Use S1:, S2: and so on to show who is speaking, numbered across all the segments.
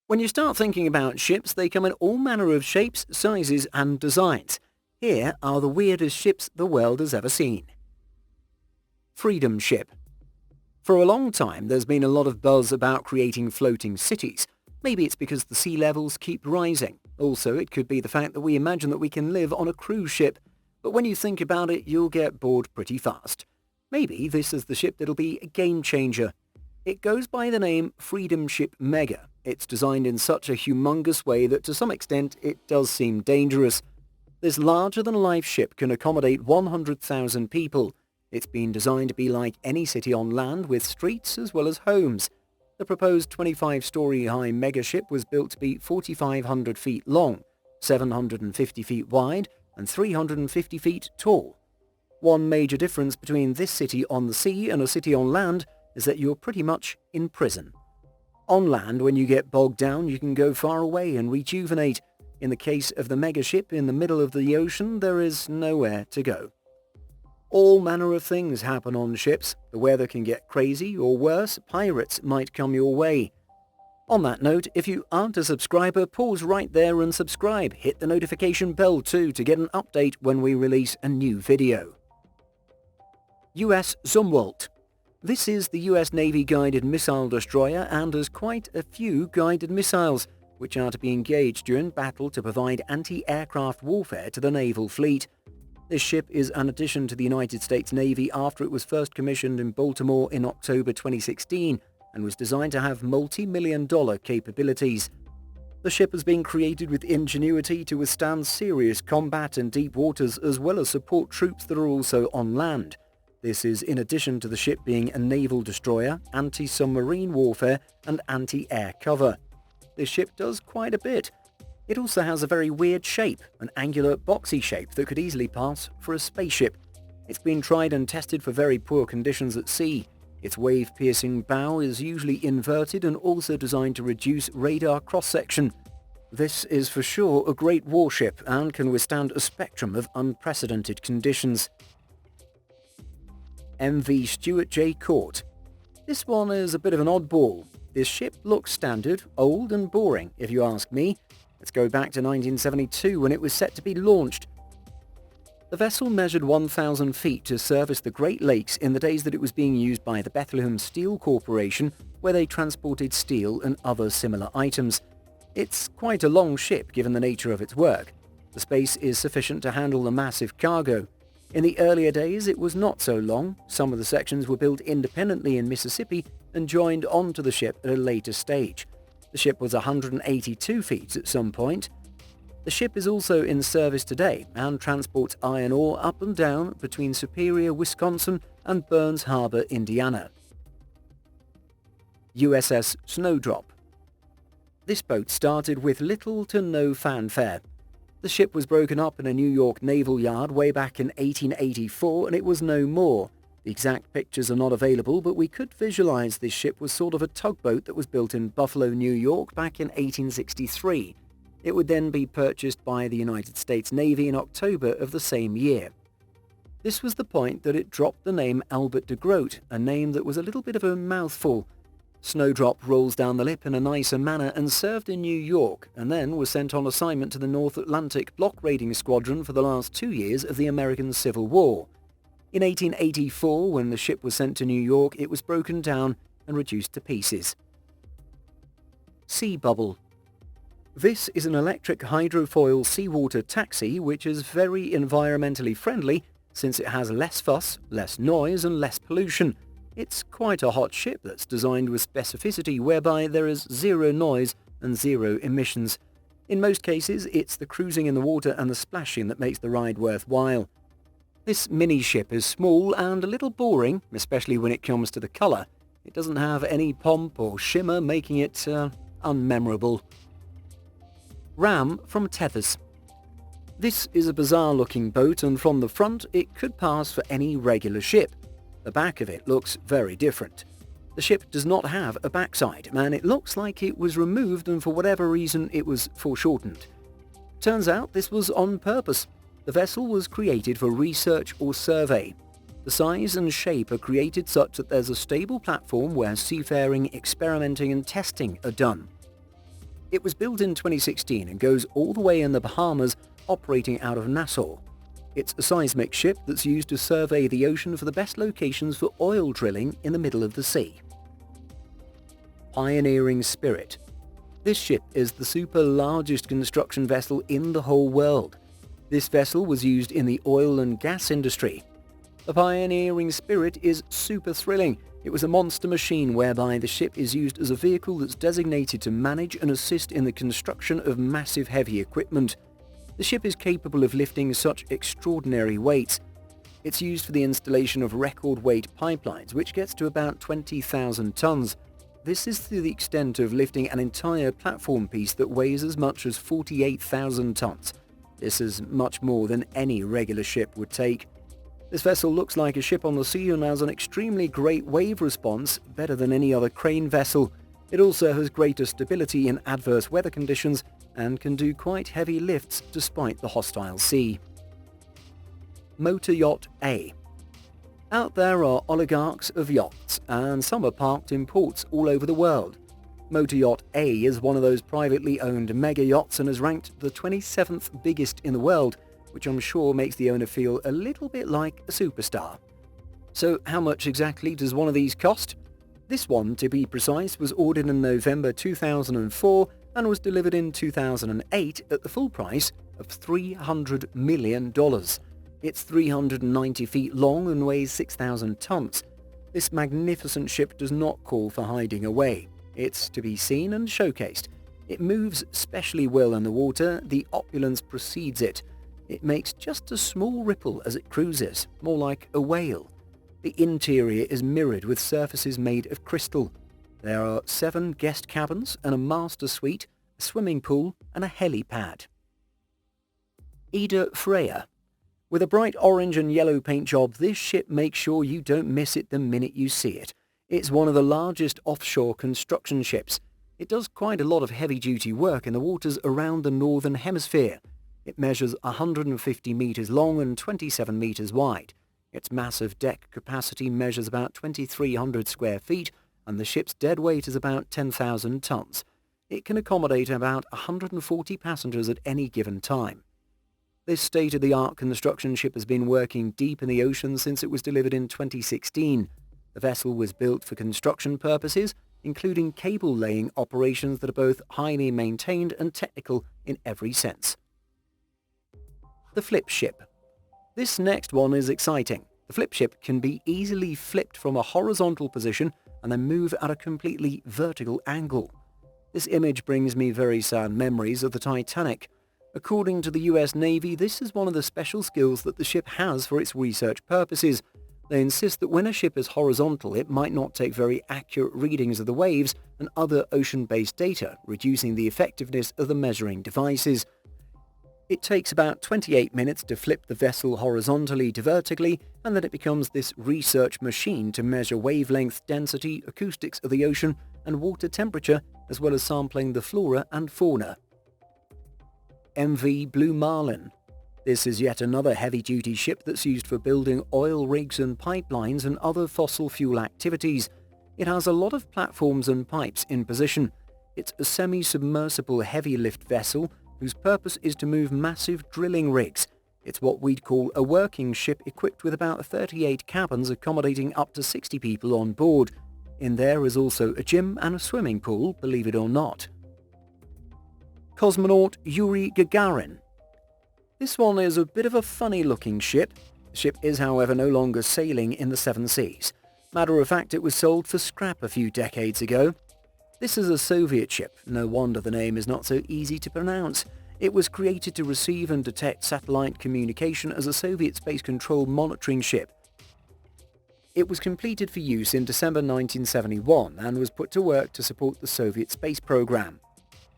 S1: When you start thinking about ships, they come in all manner of shapes, sizes and designs. Here are the weirdest ships the world has ever seen. Freedomship. For a long time, there's been a lot of buzz about creating floating cities. Maybe it's because the sea levels keep rising. Also, it could be the fact that we imagine that we can live on a cruise ship. But when you think about it, you'll get bored pretty fast. Maybe this is the ship that'll be a game changer. It goes by the name Freedomship Mega. It's designed in such a humongous way that to some extent it does seem dangerous. This larger-than-life ship can accommodate 100,000 people. It's been designed to be like any city on land with streets as well as homes. The proposed 25-story high mega ship was built to be 4,500 feet long, 750 feet wide and 350 feet tall. One major difference between this city on the sea and a city on land is that you're pretty much in prison. On land, when you get bogged down, you can go far away and rejuvenate. In the case of the mega ship in the middle of the ocean, there is nowhere to go. All manner of things happen on ships. The weather can get crazy, or worse, pirates might come your way. On that note, if you aren't a subscriber, pause right there and subscribe. Hit the notification bell too to get an update when we release a new video. US Zumwalt. This is the US Navy guided missile destroyer and has quite a few guided missiles, which are to be engaged during battle to provide anti-aircraft warfare to the naval fleet. This ship is an addition to the United States Navy after it was first commissioned in Baltimore in October 2016 and was designed to have multi-million-dollar capabilities. The ship has been created with ingenuity to withstand serious combat in deep waters as well as support troops that are also on land. This is in addition to the ship being a naval destroyer, anti-submarine warfare and anti-air cover. This ship does quite a bit. It also has a very weird shape, an angular, boxy shape that could easily pass for a spaceship. It's been tried and tested for very poor conditions at sea. Its wave-piercing bow is usually inverted and also designed to reduce radar cross-section. This is for sure a great warship and can withstand a spectrum of unprecedented conditions. MV Stuart J Court. This one is a bit of an oddball. This ship looks standard, old and boring, if you ask me. Let's go back to 1972 when it was set to be launched. The vessel measured 1,000 feet to service the Great Lakes in the days that it was being used by the Bethlehem Steel Corporation, where they transported steel and other similar items. It's quite a long ship given the nature of its work. The space is sufficient to handle the massive cargo. In the earlier days it was not so long. Some of the sections were built independently in Mississippi and joined onto the ship at a later stage. The ship was 182 feet at some point. The ship is also in service today and transports iron ore up and down between Superior, Wisconsin and Burns Harbor, Indiana. USS Snowdrop. This boat started with little to no fanfare. The ship was broken up in a New York naval yard way back in 1884 and it was no more. The exact pictures are not available, but we could visualize this ship was sort of a tugboat that was built in Buffalo, New York back in 1863. It would then be purchased by the United States Navy in October of the same year. This was the point that it dropped the name Albert de Groot, a name that was a little bit of a mouthful. Snowdrop rolls down the lip in a nicer manner and served in New York, and then was sent on assignment to the North Atlantic Block Raiding Squadron for the last 2 years of the American Civil War. In 1884, when the ship was sent to New York, it was broken down and reduced to pieces. Sea Bubble. This is an electric hydrofoil seawater taxi which is very environmentally friendly since it has less fuss, less noise and less pollution. It's quite a hot ship that's designed with specificity whereby there is zero noise and zero emissions. In most cases, it's the cruising in the water and the splashing that makes the ride worthwhile. This mini-ship is small and a little boring, especially when it comes to the colour. It doesn't have any pomp or shimmer, making it unmemorable. Ram from Tethers. This is a bizarre-looking boat, and from the front it could pass for any regular ship. The back of it looks very different. The ship does not have a backside, and it looks like it was removed and for whatever reason it was foreshortened. Turns out this was on purpose. The vessel was created for research or survey. The size and shape are created such that there's a stable platform where seafaring, experimenting and testing are done. It was built in 2016 and goes all the way in the Bahamas, operating out of Nassau. It's a seismic ship that's used to survey the ocean for the best locations for oil drilling in the middle of the sea. Pioneering Spirit. This ship is the super largest construction vessel in the whole world. This vessel was used in the oil and gas industry. The Pioneering Spirit is super thrilling. It was a monster machine whereby the ship is used as a vehicle that's designated to manage and assist in the construction of massive heavy equipment. The ship is capable of lifting such extraordinary weights. It's used for the installation of record weight pipelines, which gets to about 20,000 tons. This is to the extent of lifting an entire platform piece that weighs as much as 48,000 tons. This is much more than any regular ship would take. This vessel looks like a ship on the sea and has an extremely great wave response, better than any other crane vessel. It also has greater stability in adverse weather conditions and can do quite heavy lifts despite the hostile sea. Motor Yacht A. Out there are oligarchs of yachts, and some are parked in ports all over the world. Motor Yacht A is one of those privately owned mega yachts and is ranked the 27th biggest in the world, which I'm sure makes the owner feel a little bit like a superstar. So how much exactly does one of these cost? This one, to be precise, was ordered in November 2004 and was delivered in 2008 at the full price of $300 million. It's 390 feet long and weighs 6,000 tons. This magnificent ship does not call for hiding away. It's to be seen and showcased. It moves specially well in the water. The opulence precedes it. It makes just a small ripple as it cruises, more like a whale. The interior is mirrored with surfaces made of crystal. There are 7 guest cabins and a master suite, a swimming pool and a helipad. Ida Freya. With a bright orange and yellow paint job, this ship makes sure you don't miss it the minute you see it. It's one of the largest offshore construction ships. It does quite a lot of heavy-duty work in the waters around the northern hemisphere. It measures 150 meters long and 27 meters wide. Its massive deck capacity measures about 2,300 square feet, and the ship's deadweight is about 10,000 tons. It can accommodate about 140 passengers at any given time. This state-of-the-art construction ship has been working deep in the ocean since it was delivered in 2016. The vessel was built for construction purposes, including cable-laying operations that are both highly maintained and technical in every sense. The Flip Ship. This next one is exciting. The Flip Ship can be easily flipped from a horizontal position and then move at a completely vertical angle. This image brings me very sad memories of the Titanic. According to the US Navy, this is one of the special skills that the ship has for its research purposes. They insist that when a ship is horizontal, it might not take very accurate readings of the waves and other ocean-based data, reducing the effectiveness of the measuring devices. It takes about 28 minutes to flip the vessel horizontally to vertically, and then it becomes this research machine to measure wavelength, density, acoustics of the ocean, and water temperature, as well as sampling the flora and fauna. MV Blue Marlin. This is yet another heavy-duty ship that's used for building oil rigs and pipelines and other fossil fuel activities. It has a lot of platforms and pipes in position. It's a semi-submersible heavy-lift vessel whose purpose is to move massive drilling rigs. It's what we'd call a working ship equipped with about 38 cabins accommodating up to 60 people on board. In there is also a gym and a swimming pool, believe it or not. Cosmonaut Yuri Gagarin. This one is a bit of a funny-looking ship. The ship is, however, no longer sailing in the 7 seas. Matter of fact, it was sold for scrap a few decades ago. This is a Soviet ship. No wonder the name is not so easy to pronounce. It was created to receive and detect satellite communication as a Soviet space control monitoring ship. It was completed for use in December 1971 and was put to work to support the Soviet space program.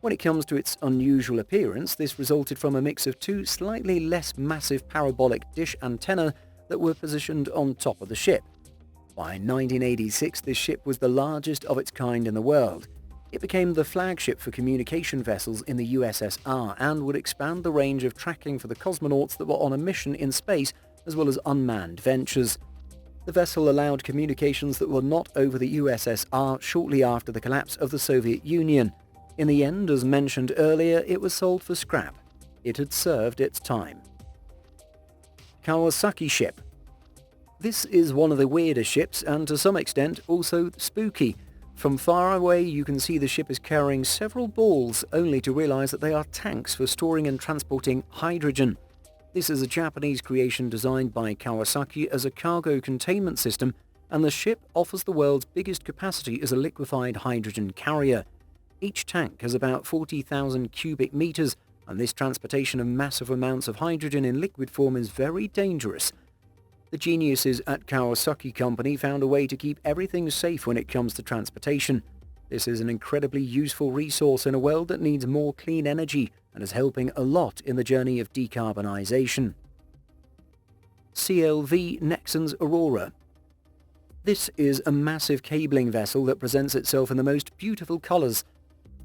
S1: When it comes to its unusual appearance, this resulted from a mix of 2 slightly less massive parabolic dish antennae that were positioned on top of the ship. By 1986, this ship was the largest of its kind in the world. It became the flagship for communication vessels in the USSR and would expand the range of tracking for the cosmonauts that were on a mission in space, as well as unmanned ventures. The vessel allowed communications that were not over the USSR shortly after the collapse of the Soviet Union. In the end, as mentioned earlier, it was sold for scrap. It had served its time. Kawasaki Ship. This is one of the weirder ships and to some extent also spooky. From far away you can see the ship is carrying several balls only to realize that they are tanks for storing and transporting hydrogen. This is a Japanese creation designed by Kawasaki as a cargo containment system, and the ship offers the world's biggest capacity as a liquefied hydrogen carrier. Each tank has about 40,000 cubic meters, and this transportation of massive amounts of hydrogen in liquid form is very dangerous. The geniuses at Kawasaki Company found a way to keep everything safe when it comes to transportation. This is an incredibly useful resource in a world that needs more clean energy and is helping a lot in the journey of decarbonization. CLV Nexons Aurora. This is a massive cabling vessel that presents itself in the most beautiful colors.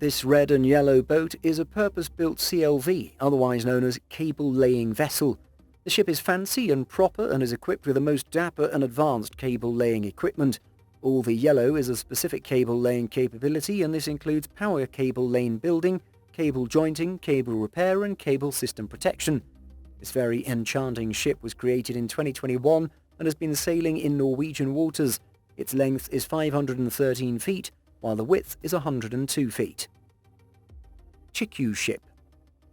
S1: This red and yellow boat is a purpose-built CLV, otherwise known as cable-laying vessel. The ship is fancy and proper and is equipped with the most dapper and advanced cable-laying equipment. All the yellow is a specific cable-laying capability, and this includes power cable lane building, cable jointing, cable repair and cable system protection. This very enchanting ship was created in 2021 and has been sailing in Norwegian waters. Its length is 513 feet, while the width is 102 feet. Chiku Ship.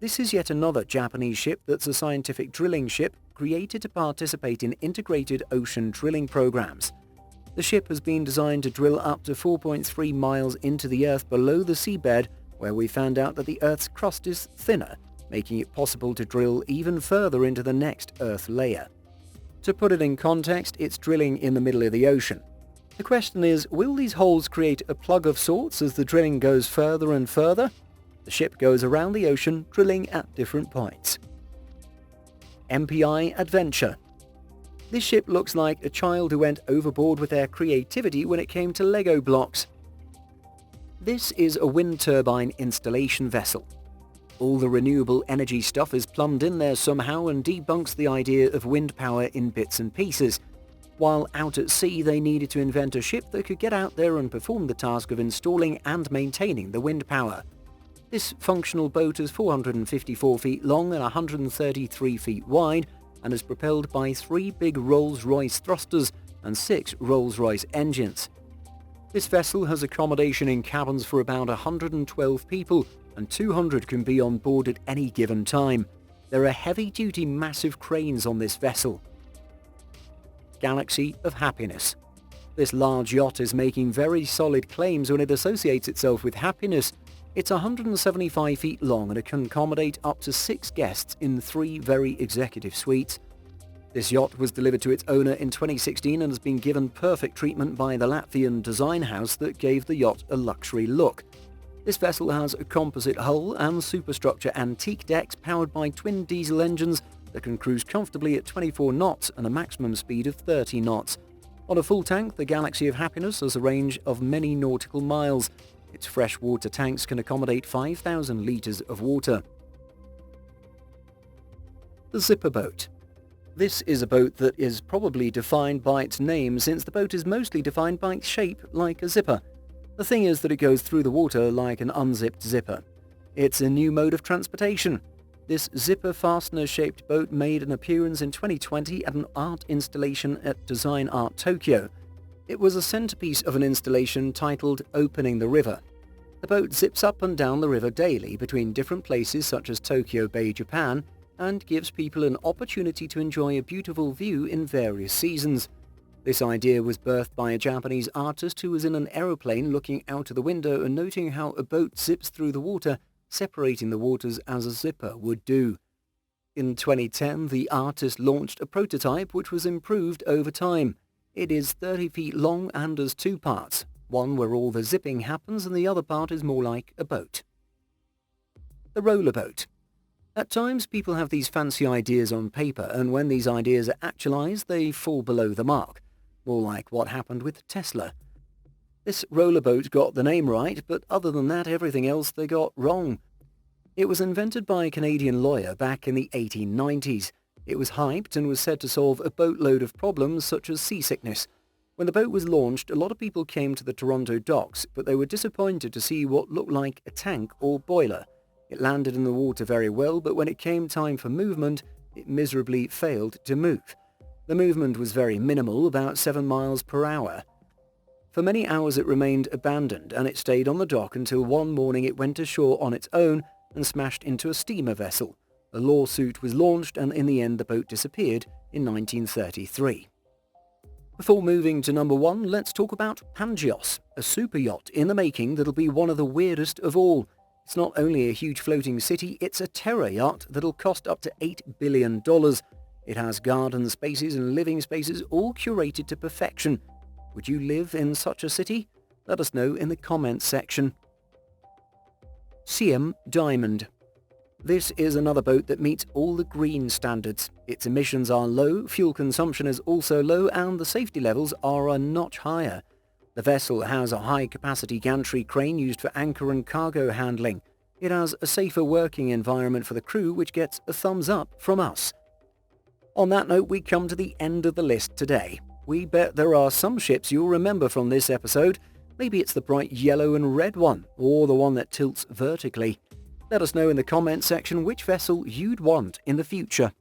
S1: This is yet another Japanese ship that's a scientific drilling ship created to participate in integrated ocean drilling programs. The ship has been designed to drill up to 4.3 miles into the Earth below the seabed, where we found out that the Earth's crust is thinner, making it possible to drill even further into the next Earth layer. To put it in context, it's drilling in the middle of the ocean. The question is, will these holes create a plug of sorts as the drilling goes further and further? The ship goes around the ocean, drilling at different points. MPI Adventure. This ship looks like a child who went overboard with their creativity when it came to Lego blocks. This is a wind turbine installation vessel. All the renewable energy stuff is plumbed in there somehow and debunks the idea of wind power in bits and pieces. While out at sea, they needed to invent a ship that could get out there and perform the task of installing and maintaining the wind power. This functional boat is 454 feet long and 133 feet wide and is propelled by 3 big Rolls-Royce thrusters and 6 Rolls-Royce engines. This vessel has accommodation in cabins for about 112 people and 200 can be on board at any given time. There are heavy-duty massive cranes on this vessel. Galaxy of Happiness. This large yacht is making very solid claims when it associates itself with happiness. It's 175 feet long and it can accommodate up to 6 guests in 3 very executive suites. This yacht was delivered to its owner in 2016 and has been given perfect treatment by the Latvian design house that gave the yacht a luxury look. This vessel has a composite hull and superstructure antique decks powered by twin diesel engines that can cruise comfortably at 24 knots and a maximum speed of 30 knots. On a full tank, the Galaxy of Happiness has a range of many nautical miles. Its freshwater tanks can accommodate 5,000 litres of water. The Zipper Boat. This is a boat that is probably defined by its name, since the boat is mostly defined by its shape like a zipper. The thing is that it goes through the water like an unzipped zipper. It's a new mode of transportation. This zipper fastener-shaped boat made an appearance in 2020 at an art installation at Design Art Tokyo. It was a centerpiece of an installation titled Opening the River. The boat zips up and down the river daily between different places such as Tokyo Bay, Japan, and gives people an opportunity to enjoy a beautiful view in various seasons. This idea was birthed by a Japanese artist who was in an aeroplane looking out of the window and noting how a boat zips through the water, separating the waters as a zipper would do. In 2010, the artist launched a prototype which was improved over time. It is 30 feet long and has 2 parts, one where all the zipping happens and the other part is more like a boat. The roller boat. At times people have these fancy ideas on paper, and when these ideas are actualized they fall below the mark, more like what happened with Tesla. This roller boat got the name right, but other than that everything else they got wrong. It was invented by a Canadian lawyer back in the 1890s. It was hyped and was said to solve a boatload of problems such as seasickness. When the boat was launched, a lot of people came to the Toronto docks, but they were disappointed to see what looked like a tank or boiler. It landed in the water very well, but when it came time for movement, it miserably failed to move. The movement was very minimal, about 7 miles per hour. For many hours it remained abandoned, and it stayed on the dock until one morning it went ashore on its own and smashed into a steamer vessel. A lawsuit was launched, and in the end the boat disappeared in 1933. Before moving to number 1, let's talk about Pangios, a super yacht in the making that'll be one of the weirdest of all. It's not only a huge floating city, it's a terror yacht that'll cost up to $8 billion. It has garden spaces and living spaces all curated to perfection. Would you live in such a city? Let us know in the comments section. CM Diamond. This is another boat that meets all the green standards. Its emissions are low, fuel consumption is also low, and the safety levels are a notch higher. The vessel has a high-capacity gantry crane used for anchor and cargo handling. It has a safer working environment for the crew, which gets a thumbs up from us. On that note, we come to the end of the list today. We bet there are some ships you'll remember from this episode. Maybe it's the bright yellow and red one, or the one that tilts vertically. Let us know in the comments section which vessel you'd want in the future.